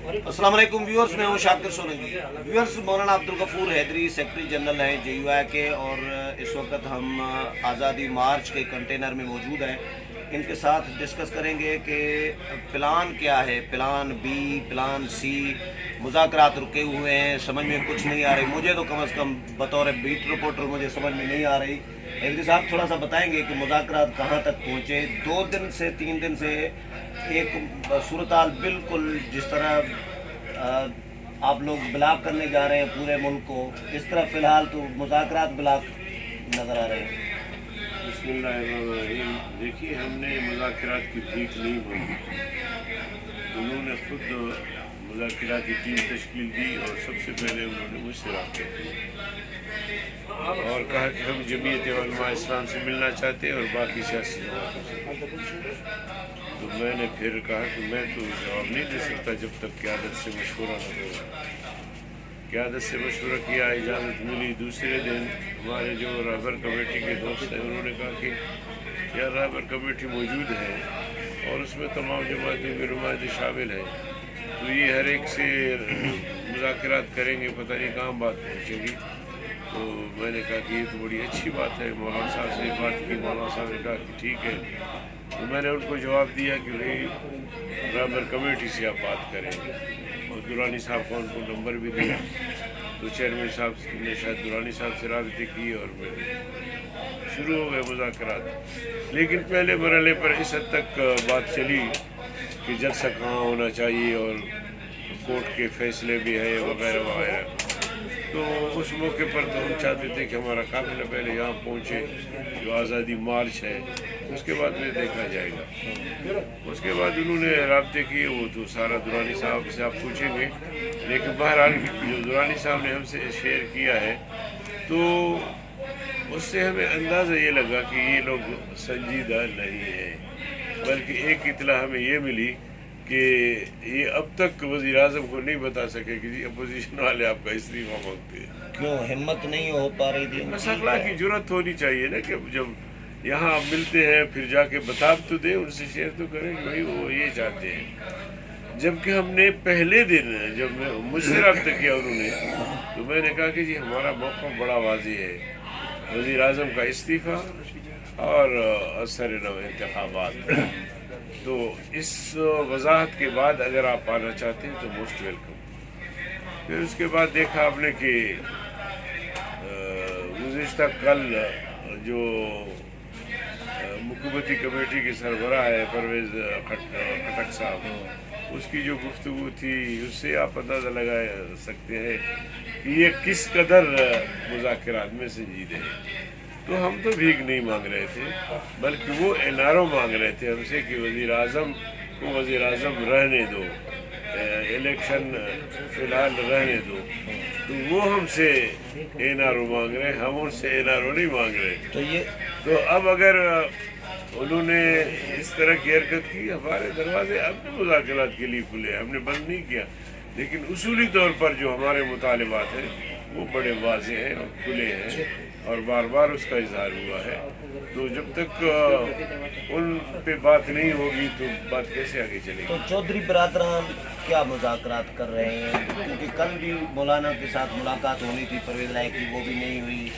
अस्सलाम वालेकुम व्यूअर्स, मैं हूं शाकिर सोलंकी। व्यूअर्स, मौलाना अब्दुल गफूर हैदरी सेक्रेटरी जनरल हैं JUI के, और इस वक्त हम आज़ादी मार्च के कंटेनर में मौजूद हैं। इनके साथ डिस्कस करेंगे कि प्लान क्या है, प्लान बी, प्लान सी। मुज़ाकरात रुके हुए हैं, समझ में कुछ नहीं आ रही। मुझे तो कम से कम बतौर बीट रिपोर्टर मुझे समझ में नहीं आ रही। हैदरी साहब थोड़ा सा बताएंगे कि मुज़ाकरात कहाँ तक पहुँचे। 2 दिन से 3 दिन से एक सूरत-हाल बिल्कुल जिस तरह आप लोग ब्लॉक करने जा रहे हैं पूरे मुल्क को, इस तरह फ़िलहाल तो मुज़ाकरात ब्लॉक नज़र आ रहे हैं। बिस्मिल्लाहिर्रहमानिर्रहीम। देखिए, हमने मुज़ाकरात की भीख नहीं मांगी। उन्होंने खुद मुज़ाकरात की टीम तश्कील दी और सबसे पहले उन्होंने मुझसे राब्ते किए और कहा कि हम जमीयत उलमा इस्लाम से मिलना चाहते हैं और बाकी सियासी जमातों से। तो मैंने फिर कहा कि मैं तो जवाब नहीं दे सकता जब तक क़यादत से मशवरा न होगा। क़यादत से मशवरा किया, इजाज़त मिली। दूसरे दिन हमारे जो रहबर कमेटी के दोस्त हैं उन्होंने कहा कि यार, रहबर कमेटी मौजूद है और उसमें तमाम जमातों के नुमाइंदे शामिल हैं, तो ये हर एक से मुज़ाकरात करेंगे, पता नहीं कहाँ बात पहुँचेगी। तो मैंने कहा कि ये तो बड़ी अच्छी बात है। मौलाना साहब से बात की, मौलाना साहब ने कहा कि ठीक है। तो मैंने उनको जवाब दिया कि भाई, रहबर कमेटी से आप बात करेंगे, और दुरानी साहब को उनको नंबर भी दिया। तो चेयरमैन साहब ने शायद दुरानी साहब से राब्ते किए और शुरू हो गए मुज़ाकरात। लेकिन पहले मरहले पर इस हद तक बात चली कि जलसा कहाँ होना चाहिए और कोर्ट के फैसले भी हैं वगैरह वगैरह। तो उस मौके पर तो हम चाहते थे कि हमारा काफ़िला पहले यहाँ पहुँचे, जो आज़ादी मार्च है उसके बाद में देखा जाएगा। उसके बाद उन्होंने राब्ते किए, वो तो सारा दुरानी साहब से आप पूछेंगे। लेकिन बहरहाल जो दुरानी साहब ने हमसे शेयर किया है, तो उससे हमें अंदाज़ा ये लगा कि ये लोग संजीदा नहीं है। बल्कि एक इत्तला हमें ये मिली कि ये अब तक वज़ीर आज़म को नहीं बता सके कि जी अपोजिशन वाले आपका इस्तीफ़ा मांगते हैं। क्यों हिम्मत नहीं हो पा रही थी? बस अखलाक की जुर्रत होनी चाहिए ना कि जब यहाँ आप मिलते हैं फिर जाके बता तो दें, उनसे शेयर तो करें कि भाई वो ये चाहते हैं। जबकि हमने पहले दिन जब मुझसे रब्ता किया उन्होंने, तो मैंने कहा कि जी हमारा मौक़िफ़ बड़ा वाज़ेह है, वज़ीर आज़म का इस्तीफ़ा और असर नौ इंतख़ाबात। तो इस वजाहत के बाद अगर आप आना चाहते हैं तो मोस्ट वेलकम। फिर उसके बाद देखा आपने कि गुज़िश्ता कल जो मुकूमती कमेटी के सरबराह है परवेज़ खटक साहब, उसकी जो गुफ्तगू थी उससे आप अंदाज़ा लगा सकते हैं कि ये किस कदर मुज़ाकरात में संजीदे हैं। तो हम तो भीख नहीं मांग रहे थे, बल्कि वो NRO मांग रहे थे हमसे कि वज़ीर आज़म को वज़ीर आज़म रहने दो, इलेक्शन फ़िलहाल रहने दो। तो वो हमसे NRO मांग रहे हैं, हम उनसे NRO नहीं मांग रहे। तो अब अगर उन्होंने इस तरह की हरकत की, हमारे दरवाजे अपने मुज़ाकरात के लिए खुले, हमने बंद नहीं किया। लेकिन उसूली तौर पर जो हमारे मुतालिबात हैं वो बड़े वाज़ेह हैं और खुले हैं, और बार बार उसका इज़हार हुआ है। तो जब तक उन पे बात नहीं होगी तो बात कैसे आगे चलेगी? तो चौधरी बरादरान क्या मुज़ाकरात कर रहे हैं? क्योंकि कल भी मौलाना के साथ मुलाकात होनी थी परवेज़ लाई की, वो भी नहीं हुई।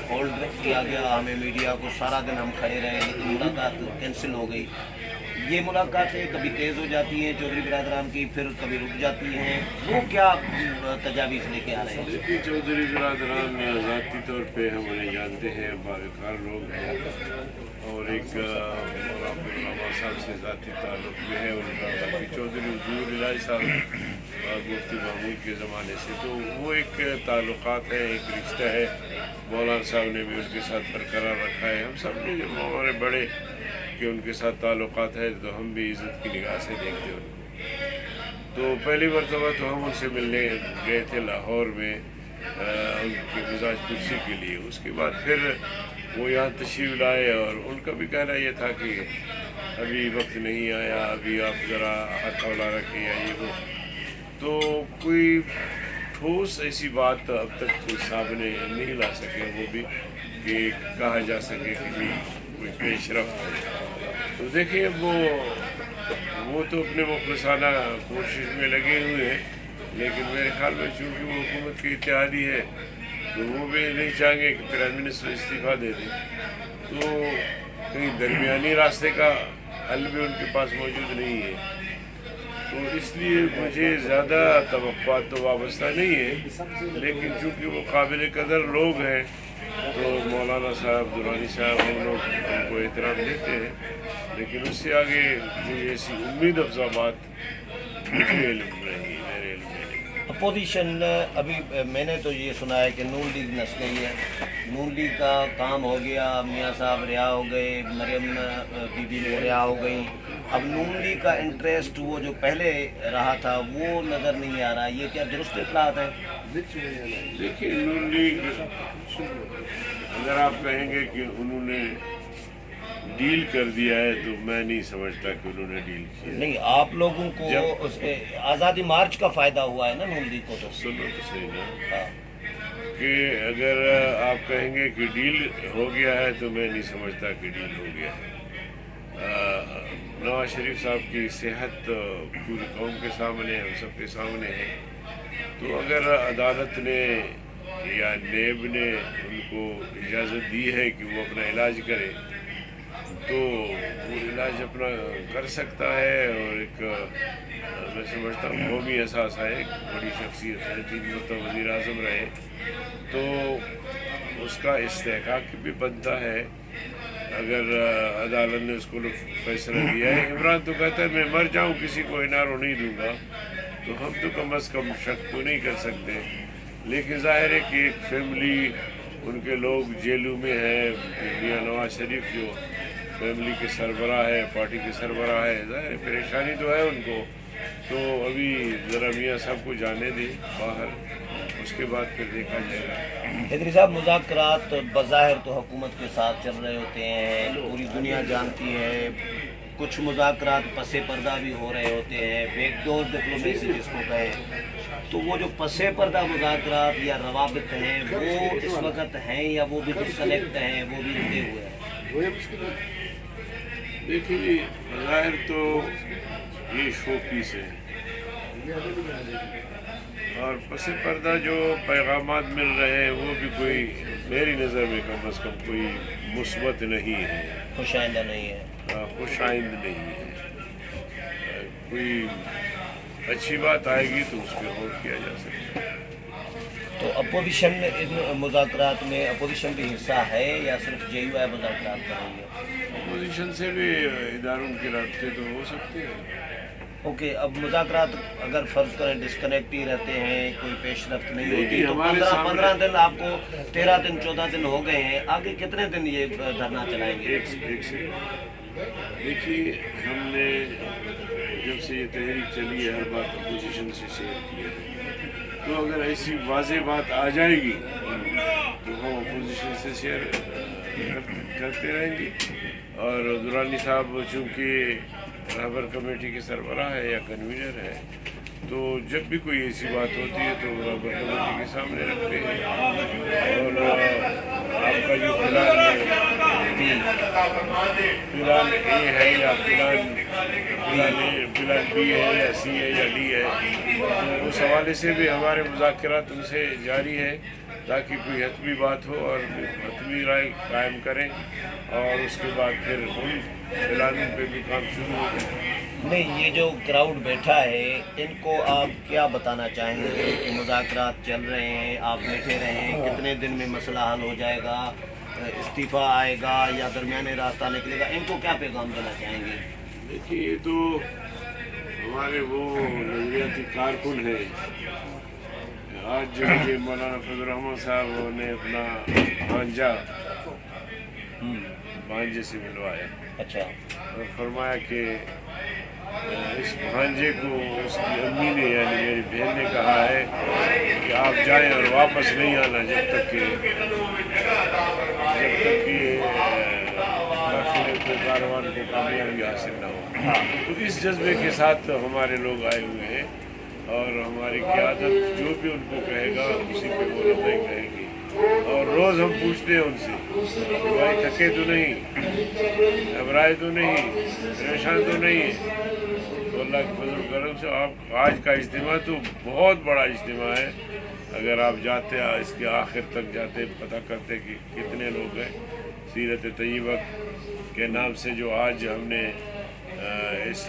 होल्ड किया गया, हमें मीडिया को सारा दिन हम खड़े रहे, लेकिन मुलाकात कैंसिल हो गई। ये मुलाकातें कभी तेज़ हो जाती हैं चौधरी बरादरान की, फिर कभी रुक जाती हैं। वो क्या तजावीज़ लेके आ रहे हैं? देखिए, चौधरी बरादरान ज़ाती तौर पे हम उन्हें जानते हैं, बावकार लोग हैं, और एक मौलाना साहब से ज़ाती ताल्लुक़ भी है उनका। बाकी चौधरी हुजूर इलाही साहब मुफ्ती महमूद के ज़माने से, तो वो एक ताल्लुक़ात है, एक रिश्ता है। मौलाना साहब ने भी उनके साथ बरकरार रखा है। हम सब ने जब हमारे बड़े कि उनके साथ ताल्लुक़ात है तो हम भी इज़्ज़त की निगाह से देखते हैं उनको। तो पहली मरतबा तो हम उनसे मिलने गए थे लाहौर में उनके मिजाज कुर्सी के लिए। उसके बाद फिर वो यहाँ तशरीफ़ लाए और उनका भी कहना ये था कि अभी वक्त नहीं आया, अभी आप ज़रा हथौला रखें या ये वो। तो कोई ठोस ऐसी बात अब तक कोई सामने नहीं ला सके, वो भी कि कहा जा सके कि कोई पेशरफ है। तो देखिए, वो وہ تو اپنے مخلصانہ کوشش میں لگے ہوئے ہیں، لیکن میرے خیال میں چونکہ وہ حکومت کی اتحادی ہے تو وہ بھی نہیں چاہیں گے کہ پرائم منسٹر استعفیٰ دے دیں، تو کہیں درمیانی راستے کا حل بھی ان کے پاس موجود نہیں ہے۔ تو اس لیے مجھے زیادہ توقعات تو وابستہ نہیں ہے، لیکن چونکہ وہ قابل قدر لوگ ہیں تو مولانا صاحب، درانی صاحب، ہم لوگ ان کو احترام دیتے ہیں، لیکن اس سے آگے کوئی ایسی امید افزا بات مجھے علم نہیں، میرے علم میں نہیں۔ اپوزیشن ابھی میں نے تو یہ سنا ہے کہ نون لیگ نس گئی ہے، نون لیگ کا کام ہو گیا، میاں صاحب رہا ہو گئے، مریم بی بی رہا ہو گئی، اب نون لیگ کا انٹرسٹ وہ جو پہلے رہا تھا وہ نظر نہیں آ رہا، یہ کیا درست اطلاعات ہیں؟ دیکھیے نون لیگ، اگر آپ کہیں گے کہ انہوں نے ڈیل کر دیا ہے تو میں نہیں سمجھتا کہ انہوں نے ڈیل کیا۔ نہیں، آپ لوگوں کو اس آزادی مارچ کا فائدہ ہوا ہے نا نون لیگ کو تو؟ سنو تو صحیح نا، ہاں، کہ اگر آپ کہیں گے کہ ڈیل ہو گیا ہے تو میں نہیں سمجھتا کہ ڈیل ہو گیا ہے۔ نواز شریف صاحب کی صحت پوری قوم کے سامنے، ہم سب کے سامنے ہے، تو اگر عدالت نے یا نیب نے ان کو اجازت دی ہے کہ وہ اپنا علاج کرے تو وہ علاج اپنا کر سکتا ہے، اور ایک میں سمجھتا ہوں قومی احساس ہے، ایک بڑی شخصیت ہے، 3 مرتبہ وزیر اعظم رہے، تو اس کا استحقاق بھی بنتا ہے اگر عدالت نے اس کو فیصلہ دیا ہے۔ عمران تو کہتا ہے میں مر جاؤں کسی کو انارو نہیں دوں گا، تو ہم تو کم از کم شک تو نہیں کر سکتے، لیکن ظاہر ہے کہ ایک فیملی، ان کے لوگ جیلوں میں ہیں، میاں نواز شریف جو فیملی کے سربراہ ہے، پارٹی کے سربراہ ہے، ظاہر پریشانی تو ہے ان کو، تو ابھی ذرا میاں صاحب کو جانے دیں باہر، اس کے بعد پھر دیکھا جائے گا۔ حیدری صاحب، مذاکرات بظاہر تو حکومت کے ساتھ چل رہے ہوتے ہیں، پوری دنیا جانتی ہے، کچھ مذاکرات پس پردہ بھی ہو رہے ہوتے ہیں، بیک ڈور ڈپلومیسی جس کو کہیں، تو وہ جو پس پردہ مذاکرات یا روابط ہیں وہ اس وقت ہیں یا وہ بھی ڈسکنیکٹ ہیں، وہ بھی رکے ہوئے ہیں؟ دیکھیے جی، بظاہر تو یہ شو پیس ہے، اور پس پردہ جو پیغامات مل رہے ہیں وہ بھی کوئی میری نظر میں کم از کم کوئی مثبت نہیں ہے، خوش آئندہ نہیں ہے، خوش آئند نہیں ہے، کوئی اچھی بات آئے گی تو اس پہ غور کیا جا سکتا ہے۔ تو اپوزیشن ان مذاکرات میں اپوزیشن بھی حصہ ہے یا صرف جے یو آئی مذاکرات کر رہی ہے؟ اپوزیشن سے بھی اداروں کے رابطے تو ہو سکتے ہیں۔ اوکے، اب مذاکرات اگر فرض کریں ڈسکنیکٹ ہی رہتے ہیں، کوئی پیش رفت نہیں ہوتی، تو ہمارے 15 دن آپ کو 13 دن 14 دن ہو گئے ہیں، آگے کتنے دن یہ دھرنا چلائیں گے؟ ایک سے دیکھیے، ہم نے جب سے یہ تحریک چلی ہے ہر بات اپوزیشن سے شیئر کی ہے، تو اگر ایسی واضح بات آ جائے گی تو ہم اپوزیشن سے شیئر کرتے رہیں گے، اور درانی صاحب چونکہ رہبر کمیٹی کے سربراہ ہے یا کنوینر ہے، تو جب بھی کوئی ایسی بات ہوتی ہے تو رہبر کمیٹی کے سامنے رکھتے ہیں، اور آپ کا جو پلان اے ہے یا پلان بی ہے یا سی ہے یا ڈی ہے، تو اس حوالے سے بھی ہمارے مذاکرات ان سے جاری ہے تاکہ کوئی حتمی بات ہو اور حتمی رائے قائم کریں، اور اس کے بعد پھر ان پلانوں پہ بھی کام شروع ہو جائے۔ نہیں، یہ جو کراؤڈ بیٹھا ہے ان کو آپ کیا بتانا چاہیں گے کہ مذاکرات چل رہے ہیں، آپ بیٹھے رہیں، کتنے دن میں مسئلہ حل ہو جائے گا، استعفیٰ آئے گا یا درمیانے راستہ نکلے گا، ان کو کیا پیغام دینا چاہیں گے؟ دیکھیے، یہ تو ہمارے وہ نظریاتی کارکن ہیں، آج جو مجھے مولانا فضل الرحمن صاحب نے اپنا بھانجے سے ملوایا، اچھا، اور فرمایا کہ اس بھانجے کو اس کی امی نے یعنی میری بہن نے کہا ہے کہ آپ جائیں اور واپس نہیں آنا جب تک کہ قافلے کو کاروان کو کامیابی حاصل نہ ہو۔ تو اس جذبے کے ساتھ ہمارے لوگ آئے ہوئے ہیں، اور ہماری قیادت جو بھی ان کو کہے گا اسی پہ وہ لبیک کہیں گی۔ और रोज़ हम पूछते हैं उनसे कि भाई थके तो नहीं, घबराए तो नहीं, परेशान तो नहीं है। तो अल्लाह के फजल करम से आप आज का इज्तिमा तो बहुत बड़ा इज्तिमा है। अगर आप जाते इसके आखिर तक जाते पता करते कि कितने लोग हैं। सीरत तय्यबा के नाम से जो आज हमने इस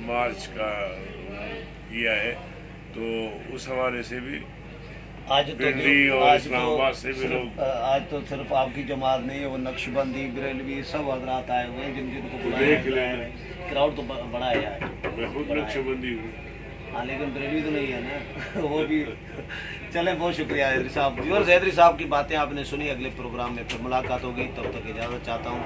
मार्च का किया है, तो उस हवाले से भी आज पिंडी और इस्लामाबाद से भी लोग, आज तो सिर्फ आपकी जमात नहीं है, वो नक्शबंदी, बरेलवी, सब हजरात आए हुए हैं जिनको देख बुलाया लें। क्राउड तो बड़ा है यार। मैं खुद नक्शबंदी हूँ। हाँ, लेकिन बरेलवी तो नहीं है ना वो भी। चले, बहुत शुक्रिया हैदरी साहब। व्यूअर्स, हैदरी साहब की बातें आपने सुनी। अगले प्रोग्राम में फिर मुलाकात होगी, तब तक इजाज़त चाहता हूँ।